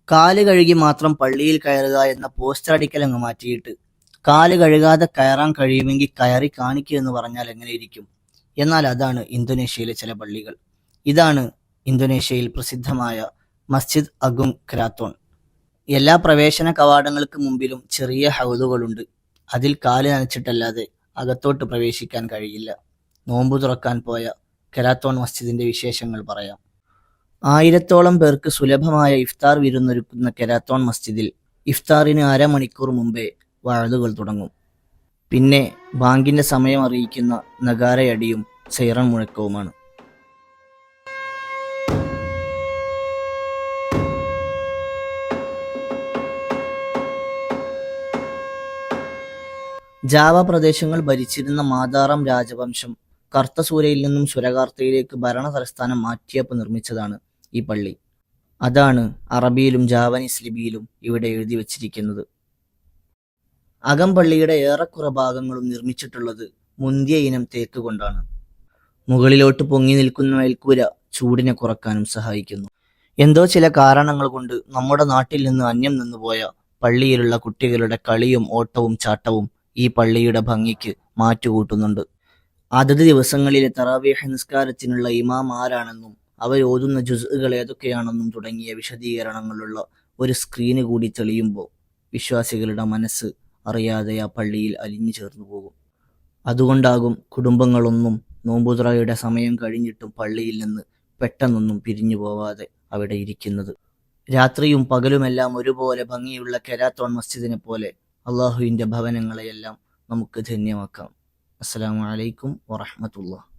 കാല് കഴുകി മാത്രം പള്ളിയിൽ കയറുക എന്ന പോസ്റ്റർ അടിക്കലങ്ങ് മാറ്റിയിട്ട് കാല് കഴുകാതെ കയറാൻ കഴിയുമെങ്കിൽ കയറി കാണിക്കുക എന്ന് പറഞ്ഞാൽ എങ്ങനെയിരിക്കും? എന്നാൽ അതാണ് ഇന്തോനേഷ്യയിലെ ചില പള്ളികൾ. ഇതാണ് ഇന്തോനേഷ്യയിൽ പ്രസിദ്ധമായ മസ്ജിദ് അഗുങ് ക്രാത്തോൺ. എല്ലാ പ്രവേശന കവാടങ്ങൾക്ക് മുമ്പിലും ചെറിയ ഹൗദുകളുണ്ട്. അതിൽ കാല് നനച്ചിട്ടല്ലാതെ അകത്തോട്ട് പ്രവേശിക്കാൻ കഴിയില്ല. നോമ്പു തുറക്കാൻ പോയ കെരാത്തോൺ മസ്ജിദിന്റെ വിശേഷങ്ങൾ പറയാം. 1000-ഓളം പേർക്ക് സുലഭമായ ഇഫ്താർ വിരുന്നൊരുക്കുന്ന കെരാത്തോൺ മസ്ജിദിൽ ഇഫ്താറിന് അരമണിക്കൂർ മുമ്പേ വഅദുകൾ തുടങ്ങും. പിന്നെ ബാങ്കിന്റെ സമയം അറിയിക്കുന്ന നഗാരയടിയും സൈറൺ മുഴക്കവുമാണ്. ജാവ പ്രദേശങ്ങൾ ഭരിച്ചിരുന്ന മാതാറാം രാജവംശം കർത്തസൂരയിൽ നിന്നും സുരകാർത്തയിലേക്ക് ഭരണ തലസ്ഥാനം മാറ്റിയപ്പോൾ നിർമ്മിച്ചതാണ് ഈ പള്ളി. അതാണ് അറബിയിലും ജാവനീസ് ലിപിയിലും ഇവിടെ എഴുതി വച്ചിരിക്കുന്നത്. അകംപള്ളിയുടെ ഏറെക്കുറെ ഭാഗങ്ങളും നിർമ്മിച്ചിട്ടുള്ളത് മുന്തിയ ഇനം തേക്ക് കൊണ്ടാണ്. മുകളിലോട്ട് പൊങ്ങി നിൽക്കുന്ന മേൽക്കൂര ചൂടിനെ കുറക്കാനും സഹായിക്കുന്നു. എന്തോ ചില കാരണങ്ങൾ കൊണ്ട് നമ്മുടെ നാട്ടിൽ നിന്ന് അന്യം നിന്നുപോയ പള്ളിയിലുള്ള കുട്ടികളുടെ കളിയും ഓട്ടവും ചാട്ടവും ഈ പള്ളിയുടെ ഭംഗിക്ക് മാറ്റുകൂട്ടുന്നുണ്ട്. അതത് ദിവസങ്ങളിലെ തറാവീഹ് നിസ്കാരത്തിനുള്ള ഇമാം ആരാണെന്നും അവരോതുന്ന ജുസ്ഉകൾ ഏതൊക്കെയാണെന്നും തുടങ്ങിയ വിശദീകരണങ്ങളുള്ള ഒരു സ്ക്രീന് കൂടി തെളിയുമ്പോൾ വിശ്വാസികളുടെ മനസ്സ് അറിയാതെ ആ പള്ളിയിൽ അലിഞ്ഞു ചേർന്നു പോകും. അതുകൊണ്ടാകും കുടുംബങ്ങളൊന്നും നോമ്പുതുറയുടെ സമയം കഴിഞ്ഞിട്ടും പള്ളിയിൽ നിന്ന് പെട്ടെന്നൊന്നും പിരിഞ്ഞു പോവാതെ അവിടെ ഇരിക്കുന്നത്. രാത്രിയും പകലുമെല്ലാം ഒരുപോലെ ഭംഗിയുള്ള കെരാത്തോൺ മസ്ജിദിനെ പോലെ അള്ളാഹുവിൻ്റെ ഭവനങ്ങളെയെല്ലാം നമുക്ക് ധന്യമാക്കാം. അസ്സലാമു അലൈക്കും വറഹ്മത്തുള്ളാഹി.